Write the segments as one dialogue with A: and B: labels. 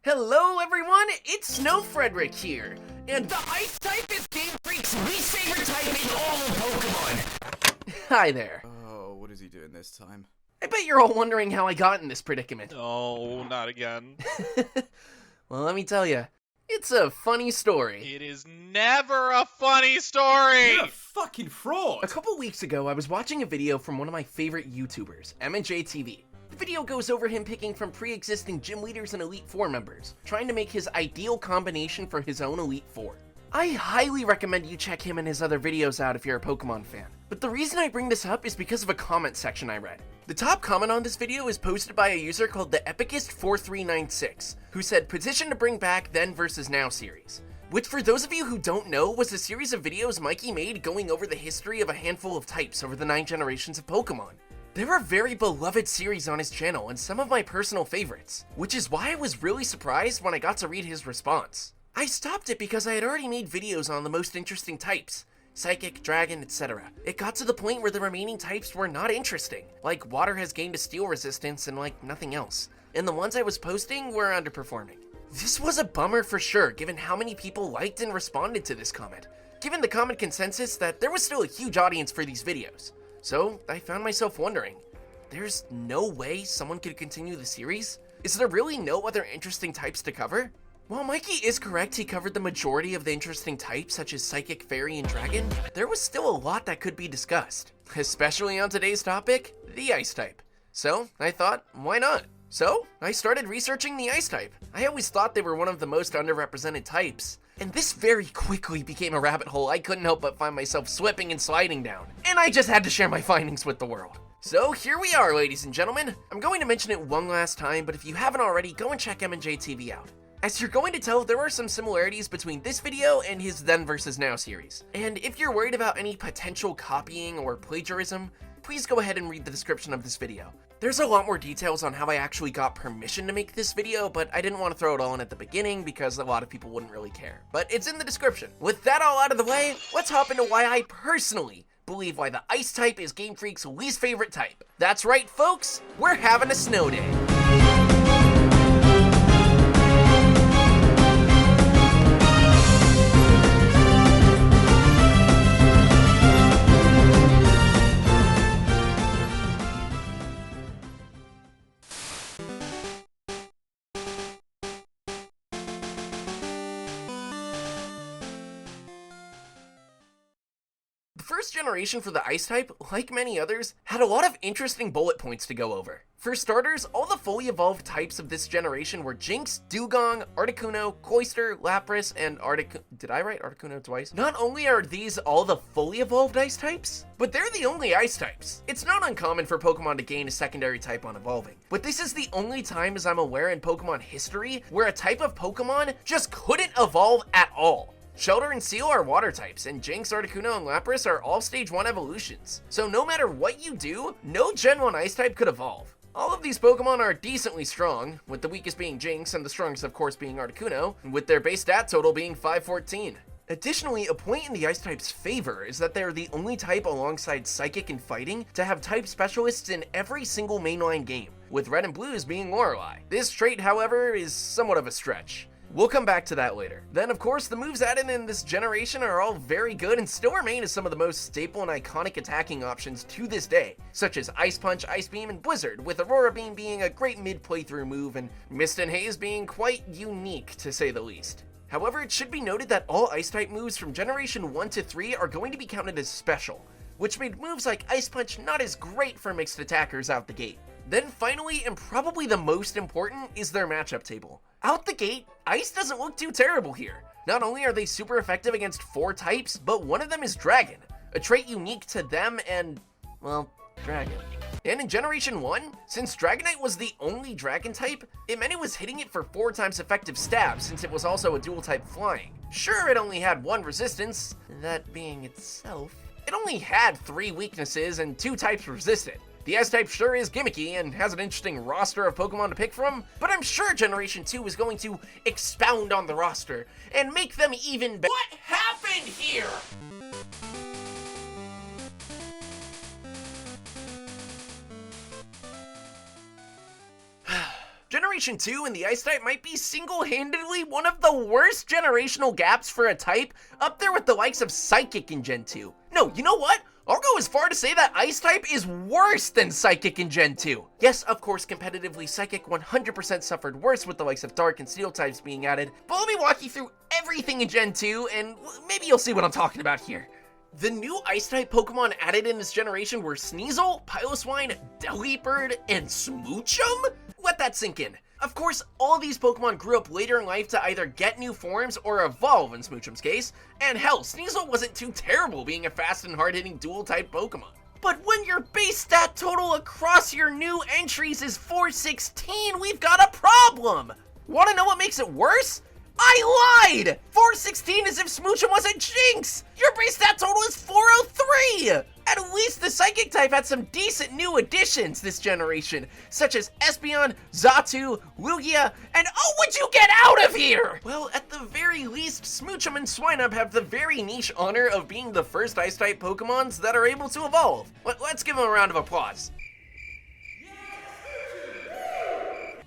A: Hello everyone, it's JoeFredrick here, and the ice type is Game Freak's least favorite type in all of Pokemon. Hi there.
B: Oh, what is he doing this time?
A: I bet you're all wondering how I got in this predicament.
C: Oh, not again.
A: Well, let me tell you, it's a funny story.
C: It is never a funny story!
B: You're a fucking fraud!
A: A couple weeks ago, I was watching a video from one of my favorite YouTubers, MandJTV. The video goes over him picking from pre-existing gym leaders and Elite Four members, trying to make his ideal combination for his own Elite Four. I highly recommend you check him and his other videos out if you're a Pokemon fan. But the reason I bring this up is because of a comment section I read. The top comment on this video is posted by a user called the Epicist4396, who said, "Petition to bring back Then vs. Now series." Which, for those of you who don't know, was a series of videos Mikey made going over the history of a handful of types over the 9 generations of Pokemon. They're a very beloved series on his channel and some of my personal favorites, which is why I was really surprised when I got to read his response. I stopped it because I had already made videos on the most interesting types, Psychic, Dragon, etc. It got to the point where the remaining types were not interesting, like Water has gained a steel resistance and like nothing else, and the ones I was posting were underperforming. This was a bummer for sure, given how many people liked and responded to this comment, given the common consensus that there was still a huge audience for these videos. So I found myself wondering, there's no way someone could continue the series? Is there really no other interesting types to cover? While Mikey is correct he covered the majority of the interesting types such as Psychic, Fairy, and Dragon, there was still a lot that could be discussed, especially on today's topic, the Ice type. So I thought, why not? So I started researching the Ice type. I always thought they were one of the most underrepresented types, and this very quickly became a rabbit hole I couldn't help but find myself slipping and sliding down, and I just had to share my findings with the world. So here we are, ladies and gentlemen. I'm going to mention it one last time, but if you haven't already, go and check MandJTV out. As you're going to tell, there are some similarities between this video and his Then vs. Now series. And if you're worried about any potential copying or plagiarism, please go ahead and read the description of this video. There's a lot more details on how I actually got permission to make this video, but I didn't want to throw it all in at the beginning because a lot of people wouldn't really care. But it's in the description. With that all out of the way, let's hop into why I personally believe why the Ice type is Game Freak's least favorite type. That's right, folks, we're having a snow day. The first generation for the Ice type, like many others, had a lot of interesting bullet points to go over. For starters, all the fully evolved types of this generation were Jynx, Dugong, Articuno, Cloyster, Lapras, and Did I write Articuno twice? Not only are these all the fully evolved Ice types, but they're the only Ice types. It's not uncommon for Pokemon to gain a secondary type on evolving, but this is the only time as I'm aware in Pokemon history where a type of Pokemon just couldn't evolve at all. Shelter and Seal are water types, and Jynx, Articuno, and Lapras are all stage 1 evolutions. So no matter what you do, no Gen 1 Ice type could evolve. All of these Pokemon are decently strong, with the weakest being Jynx and the strongest of course being Articuno, with their base stat total being 514. Additionally, a point in the Ice type's favor is that they are the only type alongside Psychic and Fighting to have type specialists in every single mainline game, with Red and Blues being Lorelei. This trait, however, is somewhat of a stretch. We'll come back to that later. Then, of course, the moves added in this generation are all very good and still remain as some of the most staple and iconic attacking options to this day, such as Ice Punch, Ice Beam, and Blizzard, with Aurora Beam being a great mid-playthrough move and Mist and Haze being quite unique, to say the least. However, it should be noted that all Ice-type moves from Generation 1 to 3 are going to be counted as special, which made moves like Ice Punch not as great for mixed attackers out the gate. Then finally, and probably the most important, is their matchup table. Out the gate, Ice doesn't look too terrible here. Not only are they super effective against 4 types, but one of them is Dragon, a trait unique to them and, well, Dragon. And in Generation 1, since Dragonite was the only Dragon type, it meant it was hitting it for 4 times effective stab since it was also a dual type flying. Sure, it only had 1 resistance, that being itself. It only had 3 weaknesses and 2 types resisted. The S-type sure is gimmicky and has an interesting roster of Pokemon to pick from, but I'm sure Generation 2 is going to expound on the roster and make them even better. What happened here? Generation 2 in the Ice type might be single-handedly one of the worst generational gaps for a type, up there with the likes of Psychic in Gen 2. No, you know what? I'll go as far to say that Ice type is worse than Psychic in Gen 2. Yes, of course, competitively, Psychic 100% suffered worse with the likes of Dark and Steel types being added, but let me walk you through everything in Gen 2, and maybe you'll see what I'm talking about here. The new Ice-type Pokemon added in this generation were Sneasel, Piloswine, Delibird, and Smoochum? Let that sink in. Of course, all these Pokemon grew up later in life to either get new forms or evolve in Smoochum's case, and hell, Sneasel wasn't too terrible being a fast and hard-hitting dual-type Pokemon. But when your base stat total across your new entries is 416, we've got a problem! Wanna know what makes it worse? I lied! 416 is if Smoochum was a Jinx! Your base stat total is 403! At least the Psychic type had some decent new additions this generation, such as Espeon, Xatu, Lugia, and oh, would you get out of here! Well, at the very least, Smoochum and Swinub have the very niche honor of being the first Ice-type Pokemons that are able to evolve. Let's give them a round of applause.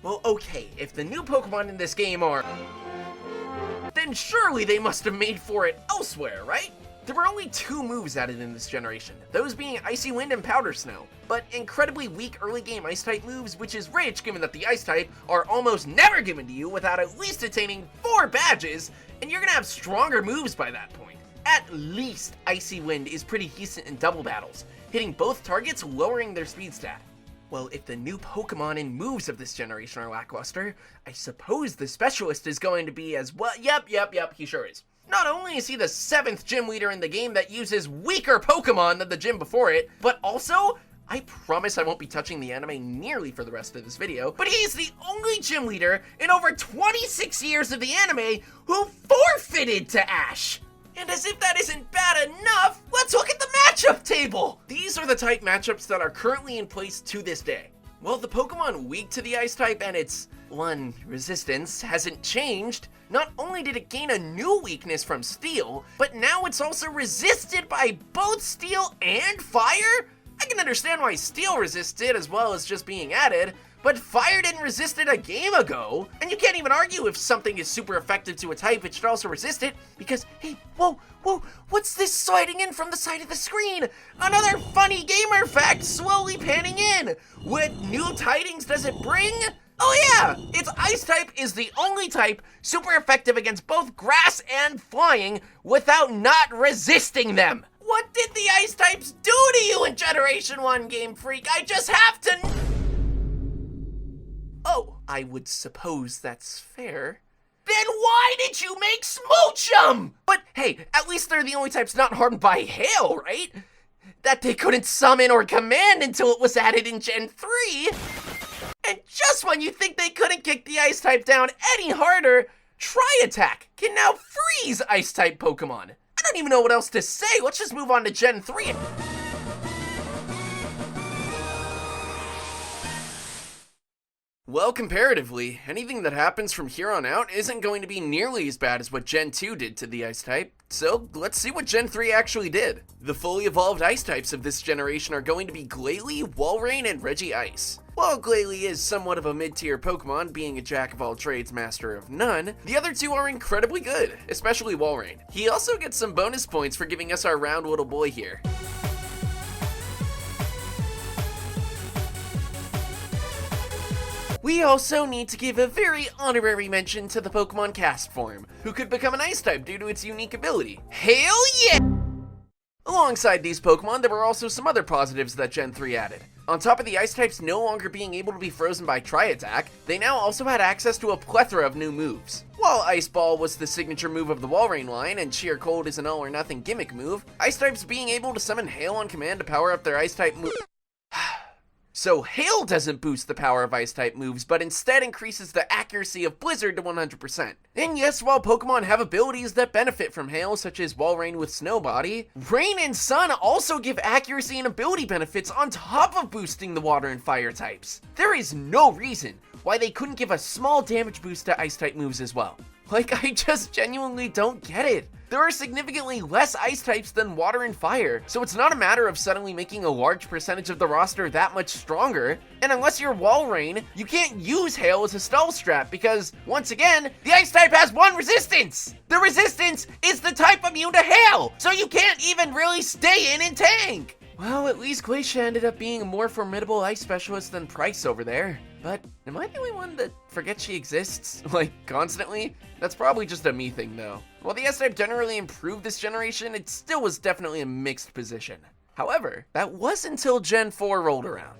A: Well, okay, if the new Pokemon in this game are... then surely they must have made for it elsewhere, right? There were only 2 moves added in this generation, those being Icy Wind and Powder Snow, but incredibly weak early game Ice-type moves, which is rich given that the Ice-type are almost never given to you without at least attaining 4 badges, and you're gonna have stronger moves by that point. At least Icy Wind is pretty decent in double battles, hitting both targets, lowering their speed stat. Well, if the new Pokemon and moves of this generation are lackluster, I suppose the Specialist is going to be as well. Yep, he sure is. Not only is he the 7th gym leader in the game that uses weaker Pokemon than the gym before it, but also, I promise I won't be touching the anime nearly for the rest of this video, but he's the only gym leader in over 26 years of the anime who forfeited to Ash! And as if that isn't bad enough, let's look at the matchup table! These are the type matchups that are currently in place to this day. Well, the Pokemon weak to the Ice type and its, resistance hasn't changed. Not only did it gain a new weakness from Steel, but now it's also resisted by both Steel and Fire? I can understand why Steel resisted as well as just being added, but Fire didn't resist it a game ago, and you can't even argue if something is super effective to a type, it should also resist it, because, hey, whoa, what's this sliding in from the side of the screen? Another funny gamer fact slowly panning in. What new tidings does it bring? Oh yeah, its Ice type is the only type super effective against both grass and flying without not resisting them. What did the Ice types do to you in Generation 1, Game Freak? I just have to... Oh, I would suppose that's fair. Then why did you make Smoochum? But hey, at least they're the only types not harmed by hail, right? That they couldn't summon or command until it was added in Gen 3. And just when you think they couldn't kick the Ice type down any harder, Tri-Attack can now freeze Ice type Pokemon. I don't even know what else to say. Let's just move on to Gen 3. Well, comparatively, anything that happens from here on out isn't going to be nearly as bad as what Gen 2 did to the Ice type, so let's see what Gen 3 actually did. The fully evolved Ice types of this generation are going to be Glalie, Walrein, and Regice. While Glalie is somewhat of a mid-tier Pokemon, being a jack-of-all-trades, master of none, the other 2 are incredibly good, especially Walrein. He also gets some bonus points for giving us our round little boy here. We also need to give a very honorary mention to the Pokemon Cast form, who could become an Ice type due to its unique ability. Hail yeah! Alongside these Pokemon, there were also some other positives that Gen 3 added. On top of the Ice types no longer being able to be frozen by Tri-Attack, they now also had access to a plethora of new moves. While Ice Ball was the signature move of the Walrein line, and Sheer Cold is an all-or-nothing gimmick move, Ice types being able to summon Hail on command to power up their Ice type move. So Hail doesn't boost the power of Ice-type moves, but instead increases the accuracy of Blizzard to 100%. And yes, while Pokemon have abilities that benefit from Hail, such as Walrein with Snow Body, Rain and Sun also give accuracy and ability benefits on top of boosting the Water and Fire types. There is no reason why they couldn't give a small damage boost to Ice-type moves as well. Like, I just genuinely don't get it. there are significantly less ice types than water and fire, so it's not a matter of suddenly making a large percentage of the roster that much stronger. And unless you're Walrein, you can't use hail as a stall strat because, once again, the ice type has one resistance! The resistance is the type immune to hail, so you can't even really stay in and tank! Well, at least Glacia ended up being a more formidable ice specialist than Price over there. But am I the only one that forgets she exists, like, constantly? That's probably just a me thing, though. While the S-type generally improved this generation, it still was definitely a mixed position. However, that was until Gen 4 rolled around.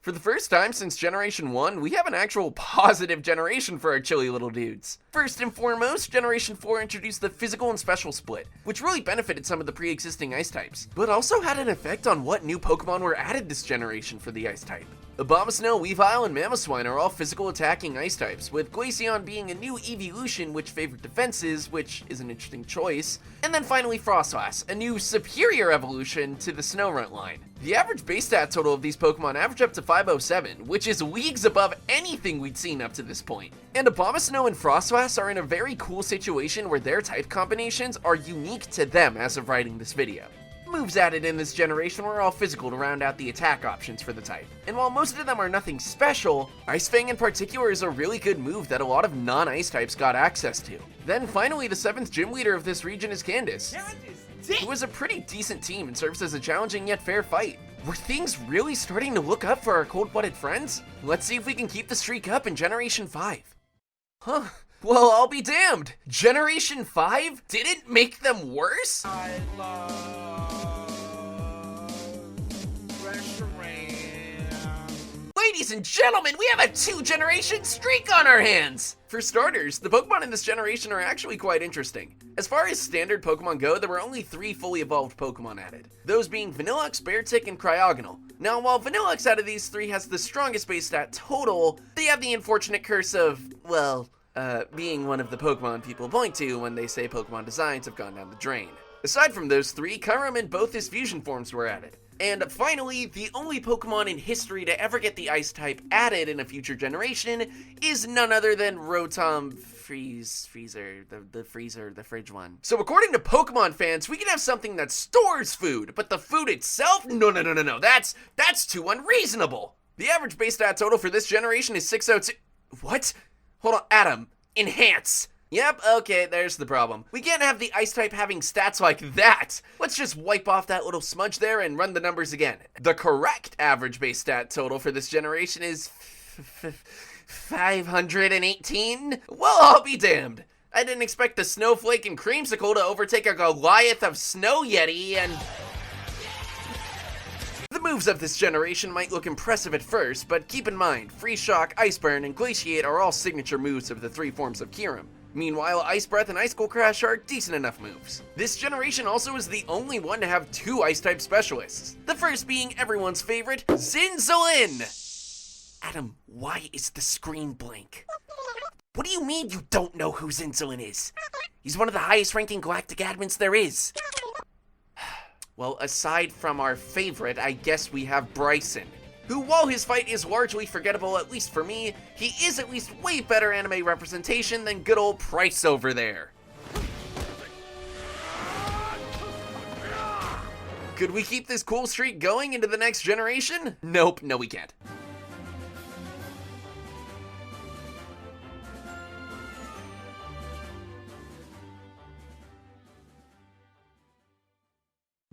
A: For the first time since Generation 1, we have an actual positive generation for our chilly little dudes. First and foremost, Generation 4 introduced the physical and special split, which really benefited some of the pre-existing ice types, but also had an effect on what new Pokemon were added this generation for the ice type. Abomasnow, Weavile, and Mamoswine are all physical attacking ice types, with Glaceon being a new evolution which favored defenses, which is an interesting choice, and then finally Frostlass, a new superior evolution to the Snorunt line. The average base stat total of these Pokemon average up to 507, which is leagues above anything we'd seen up to this point. And Abomasnow and Frostlass are in a very cool situation where their type combinations are unique to them as of writing this video. Moves added in this generation were all physical to round out the attack options for the type. And while most of them are nothing special, Ice Fang in particular is a really good move that a lot of non-ice types got access to. Then finally, the 7th gym leader of this region is Candace, who is a pretty decent team and serves as a challenging yet fair fight. Were things really starting to look up for our cold-blooded friends? Let's see if we can keep the streak up in Generation 5. Huh. Well, I'll be damned. Generation 5 didn't make them worse?
B: I love
A: Ladies and gentlemen, we have a 2-generation streak on our hands! For starters, the Pokemon in this generation are actually quite interesting. As far as standard Pokemon go, there were only 3 fully evolved Pokemon added, those being Vanillux, Beartick, and Cryogonal. Now, while Vanillux out of these 3 has the strongest base stat total, they have the unfortunate curse of, well, being one of the Pokemon people point to when they say Pokemon designs have gone down the drain. Aside from those 3, Kyurem and both his fusion forms were added. And finally, the only Pokemon in history to ever get the Ice type added in a future generation is none other than Rotom Freezer, the fridge one. So according to Pokemon fans, we can have something that stores food, but the food itself? No, that's too unreasonable. The average base stat total for this generation is 602. What? Hold on, Adam, enhance. Yep, okay, there's the problem. We can't have the Ice type having stats like that. Let's just wipe off that little smudge there and run the numbers again. The correct average base stat total for this generation is 518? Well, I'll be damned. I didn't expect the Snowflake and Creamsicle to overtake a Goliath of Snow Yeti and... The moves of this generation might look impressive at first, but keep in mind, Freeze Shock, Ice Burn, and Glaciate are all signature moves of the 3 forms of Kyurem. Meanwhile, Ice Breath and Icicle Crash are decent enough moves. This generation also is the only one to have 2 Ice-type specialists. The first being everyone's favorite, Zinzolin! Adam, why is the screen blank? What do you mean you don't know who Zinzolin is? He's one of the highest-ranking galactic admins there is. Well, aside from our favorite, I guess we have Bryson, who, while his fight is largely forgettable, at least for me, he is at least way better anime representation than good old Price over there. Could we keep this cool streak going into the next generation? Nope, no we can't.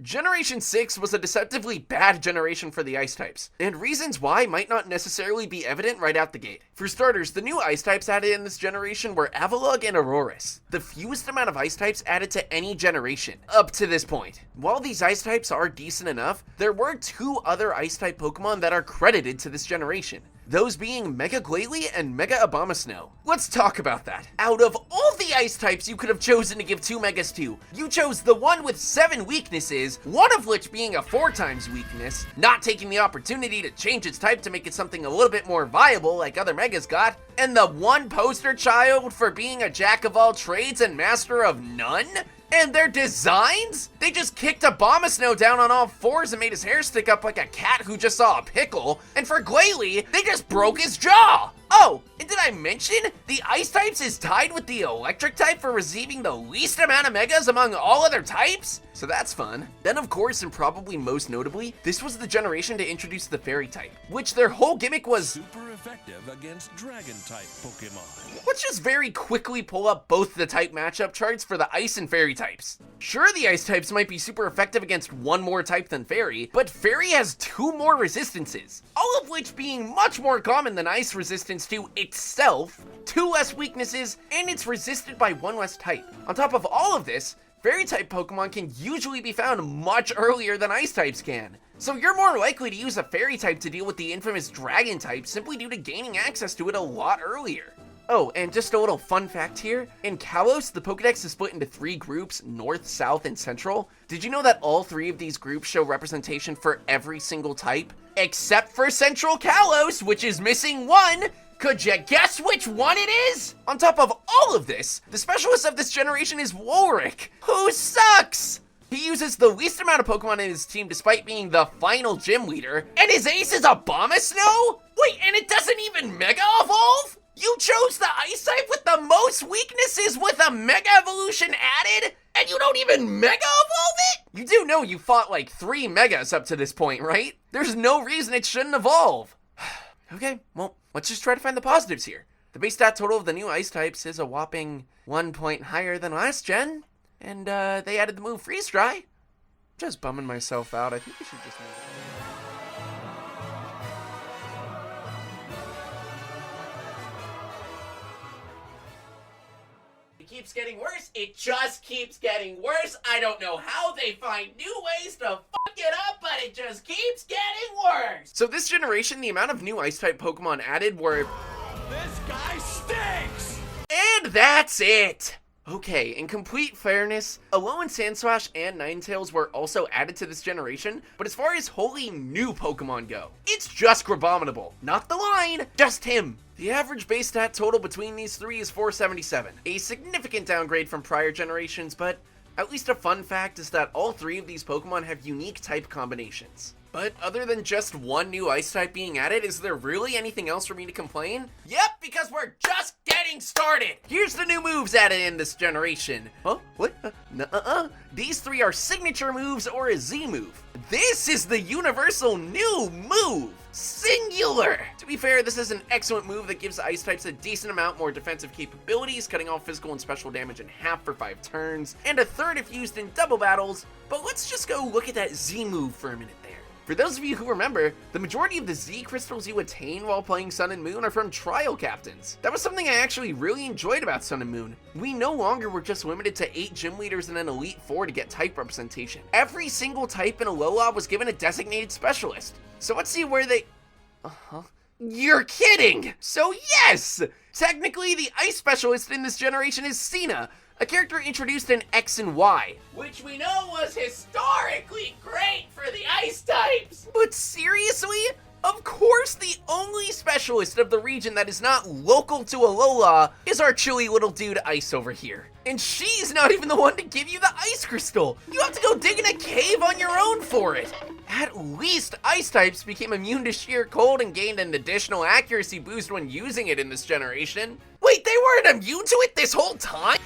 A: Generation 6 was a deceptively bad generation for the Ice types, and reasons why might not necessarily be evident right out the gate. For starters, the new Ice types added in this generation were Avalugg and Aurorus, the fewest amount of Ice types added to any generation, up to this point. While these Ice types are decent enough, there were 2 other Ice type Pokemon that are credited to this generation, those being Mega Glalie and Mega Abomasnow. Let's talk about that. Out of all the Ice types you could have chosen to give 2 Megas to, you chose the one with 7 weaknesses, one of which being a 4 times weakness, not taking the opportunity to change its type to make it something a little bit more viable like other Megas got, and the one poster child for being a jack of all trades and master of none? And their designs? They just kicked Abomasnow down on all fours and made his hair stick up like a cat who just saw a pickle. And for Glalie, they just broke his jaw. Oh, and did I mention the ice types is tied with the electric type for receiving the least amount of megas among all other types? So that's fun. Then of course, and probably most notably, this was the generation to introduce the fairy type, which their whole gimmick was
D: super effective against dragon type Pokemon.
A: Let's just very quickly pull up both the type matchup charts for the ice and fairy types. Sure, the ice types might be super effective against one more type than fairy, but fairy has 2 more resistances, all of which being much more common than ice resistance to itself, 2 less weaknesses, and it's resisted by 1 less type. On top of all of this, fairy type Pokemon can usually be found much earlier than ice types can. So you're more likely to use a fairy type to deal with the infamous dragon type simply due to gaining access to it a lot earlier. Oh, and just a little fun fact here, in Kalos, the Pokedex is split into 3 groups, North, South, and Central. Did you know that all 3 of these groups show representation for every single type? Except for Central Kalos, which is missing 1! Could you guess which one it is? On top of all of this, the specialist of this generation is Wolric, who sucks! He uses the least amount of Pokemon in his team despite being the final gym leader, and his ace is Abomasnow? Wait, and it doesn't even Mega Evolve? You chose the ice type with the most weaknesses with a Mega Evolution added, and you don't even Mega Evolve it? You do know you fought like 3 Megas up to this point, right? There's no reason it shouldn't evolve. Okay, well, let's just try to find the positives here. The base stat total of the new ice types is a whopping 1 point higher than last gen, and they added the move Freeze Dry. Just bumming myself out. I think we should just move on. It keeps getting worse. It just keeps getting worse. I don't know how they find new ways to fuck it up, but it just keeps getting worse. So this generation, the amount of new ice-type Pokemon added were...
D: This guy stinks!
A: And that's it! Okay, in complete fairness, Alolan Sandslash and Ninetales were also added to this generation, but as far as wholly new Pokemon go, it's just Grabominable. Not the line, just him. The average base stat total between these 3 is 477, a significant downgrade from prior generations, but at least a fun fact is that all 3 of these Pokemon have unique type combinations. But other than just 1 new ice type being added, is there really anything else for me to complain? Yep, because we're just getting started! Here's the new moves added in this generation. Huh? What? These 3 are signature moves or a Z move. This is the universal new move! Singular! To be fair, this is an excellent move that gives ice types a decent amount more defensive capabilities, cutting off physical and special damage in half for 5 turns, and a third if used in double battles, but let's just go look at that Z move for a minute there. For those of you who remember, the majority of the Z crystals you attain while playing Sun and Moon are from trial captains. That was something I actually really enjoyed about Sun and Moon. We no longer were just limited to 8 gym leaders and an Elite 4 to get type representation. Every single type in Alola was given a designated specialist. So let's see where they... You're kidding! So yes! Technically, the ice specialist in this generation is Cena, a character introduced in X and Y, which we know was historically great for the ice types. But seriously? Of course the only specialist of the region that is not local to Alola is our chilly little dude Ice over here. And she's not even the one to give you the ice crystal. You have to go dig in a cave on your own for it. At least ice types became immune to sheer cold and gained an additional accuracy boost when using it in this generation. Wait, they weren't immune to it this whole time?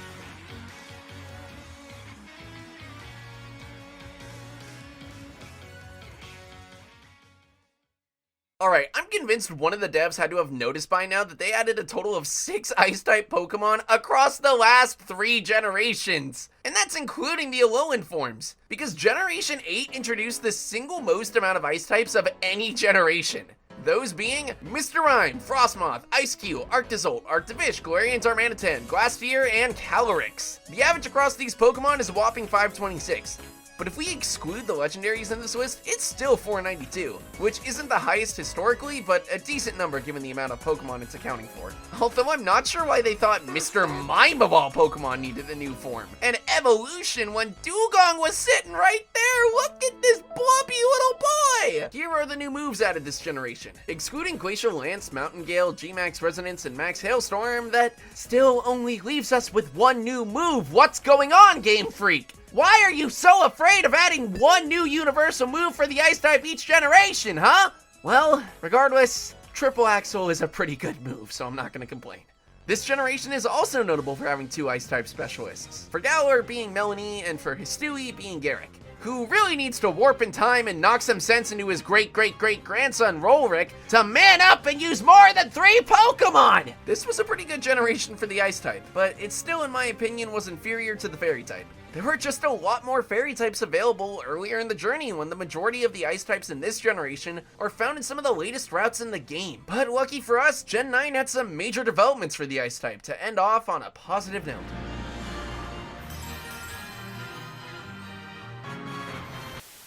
A: Alright, I'm convinced one of the devs had to have noticed by now that they added a total of 6 Ice-type Pokemon across the last 3 generations. And that's including the Alolan forms, because Generation 8 introduced the single most amount of Ice types of any generation. Those being Mr. Rime, Frostmoth, Ice-Q, Arctozolt, Arctovish, Galarian Darmanitan, Glastier, and Calyrex. The average across these Pokemon is a whopping 526. But if we exclude the legendaries in this list, it's still 492, which isn't the highest historically, but a decent number given the amount of Pokemon it's accounting for. Although I'm not sure why they thought Mr. Mime of all Pokemon needed a new form. An evolution when Dugong was sitting right there! Look at this blumpy little boy! Here are the new moves added this generation. Excluding Glacial Lance, Mountain Gale, G-Max Resonance, and Max Hailstorm, that still only leaves us with one new move. What's going on, Game Freak? Why are you so afraid of adding one new universal move for the Ice type each generation, huh? Well, regardless, Triple Axel is a pretty good move, so I'm not gonna complain. This generation is also notable for having two Ice type specialists, for Galar being Melanie and for Histui being Garrick, who really needs to warp in time and knock some sense into his great-great-great-grandson Rolric to man up and use more than 3 Pokemon! This was a pretty good generation for the Ice type, but it still, in my opinion, was inferior to the Fairy type. There were just a lot more Fairy types available earlier in the journey when the majority of the Ice types in this generation are found in some of the latest routes in the game. But lucky for us, Gen 9 had some major developments for the Ice type to end off on a positive note.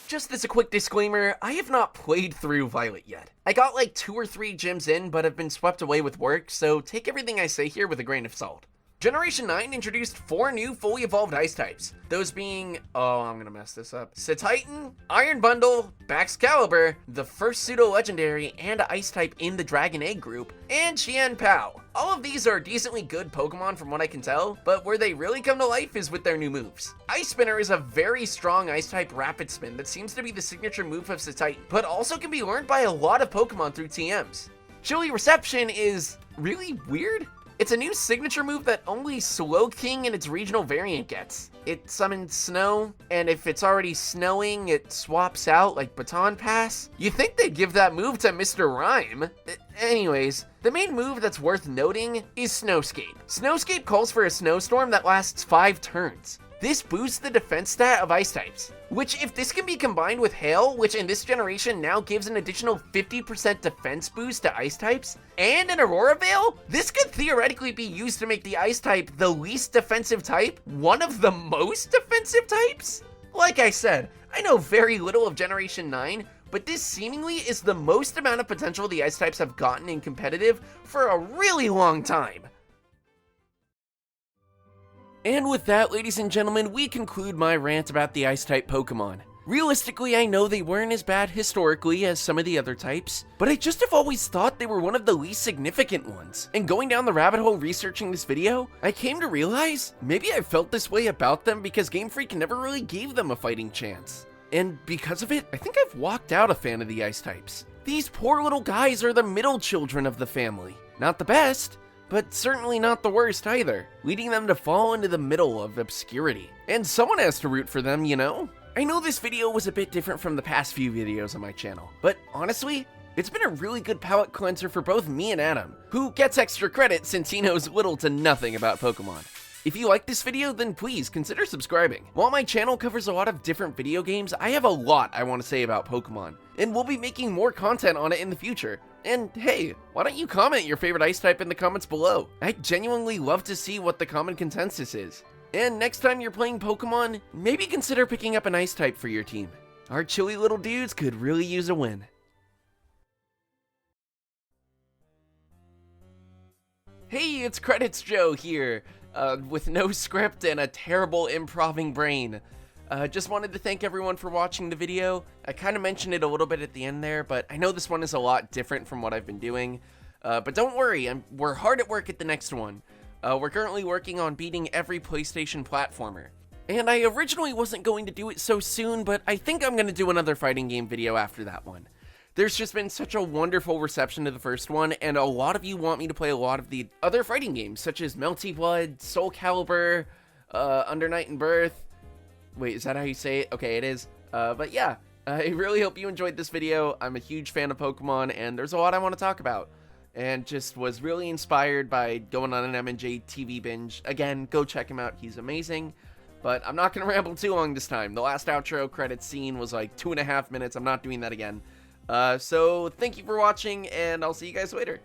A: Just as a quick disclaimer, I have not played through Violet yet. I got like 2 or 3 gyms in, but have been swept away with work, so take everything I say here with a grain of salt. Generation 9 introduced 4 new fully evolved Ice types, those being, oh, I'm gonna mess this up, Cetitan, Iron Bundle, Baxcalibur, the first pseudo-legendary and Ice type in the Dragon Egg group, and Chien Pao. All of these are decently good Pokemon from what I can tell, but where they really come to life is with their new moves. Ice Spinner is a very strong Ice type Rapid Spin that seems to be the signature move of Cetitan, but also can be learned by a lot of Pokemon through TMs. Chilly Reception is really weird. It's a new signature move that only Slowking and its regional variant gets. It summons snow, and if it's already snowing, it swaps out like Baton Pass. You think they'd give that move to Mr. Rhyme. Anyways, the main move that's worth noting is Snowscape. Snowscape calls for a snowstorm that lasts 5 turns. This boosts the defense stat of Ice types, which if this can be combined with Hail, which in this generation now gives an additional 50% defense boost to Ice types, and an Aurora Veil, this could theoretically be used to make the Ice type the least defensive type, one of the most defensive types? Like I said, I know very little of Generation 9, but this seemingly is the most amount of potential the Ice types have gotten in competitive for a really long time. And with that, ladies and gentlemen, we conclude my rant about the Ice-type Pokemon. Realistically, I know they weren't as bad historically as some of the other types, but I just have always thought they were one of the least significant ones. And going down the rabbit hole researching this video, I came to realize maybe I felt this way about them because Game Freak never really gave them a fighting chance. And because of it, I think I've walked out a fan of the Ice types. These poor little guys are the middle children of the family. Not the best, but certainly not the worst either, leading them to fall into the middle of obscurity. And someone has to root for them, you know? I know this video was a bit different from the past few videos on my channel, but honestly, it's been a really good palate cleanser for both me and Adam, who gets extra credit since he knows little to nothing about Pokemon. If you like this video, then please consider subscribing. While my channel covers a lot of different video games, I have a lot I want to say about Pokemon, and we'll be making more content on it in the future. And hey, why don't you comment your favorite Ice type in the comments below? I genuinely love to see what the common consensus is. And next time you're playing Pokemon, maybe consider picking up an Ice type for your team. Our chilly little dudes could really use a win. Hey, it's Credits Joe here, with no script and a terrible improving brain. Just wanted to thank everyone for watching the video. I kind of mentioned it a little bit at the end there, but I know this one is a lot different from what I've been doing. But don't worry, we're hard at work at the next one. We're currently working on beating every PlayStation platformer. And I originally wasn't going to do it so soon, but I think I'm going to do another fighting game video after that one. There's just been such a wonderful reception to the first one, and a lot of you want me to play a lot of the other fighting games, such as Melty Blood, Soul Calibur, Under Night and Birth. Wait, is that how you say it? Okay, it is. But yeah, I really hope you enjoyed this video. I'm a huge fan of Pokemon, and there's a lot I want to talk about. And just was really inspired by going on an MandJTV binge. Again, go check him out. He's amazing. But I'm not going to ramble too long this time. The last outro credits scene was like 2.5 minutes. I'm not doing that again. So thank you for watching, and I'll see you guys later.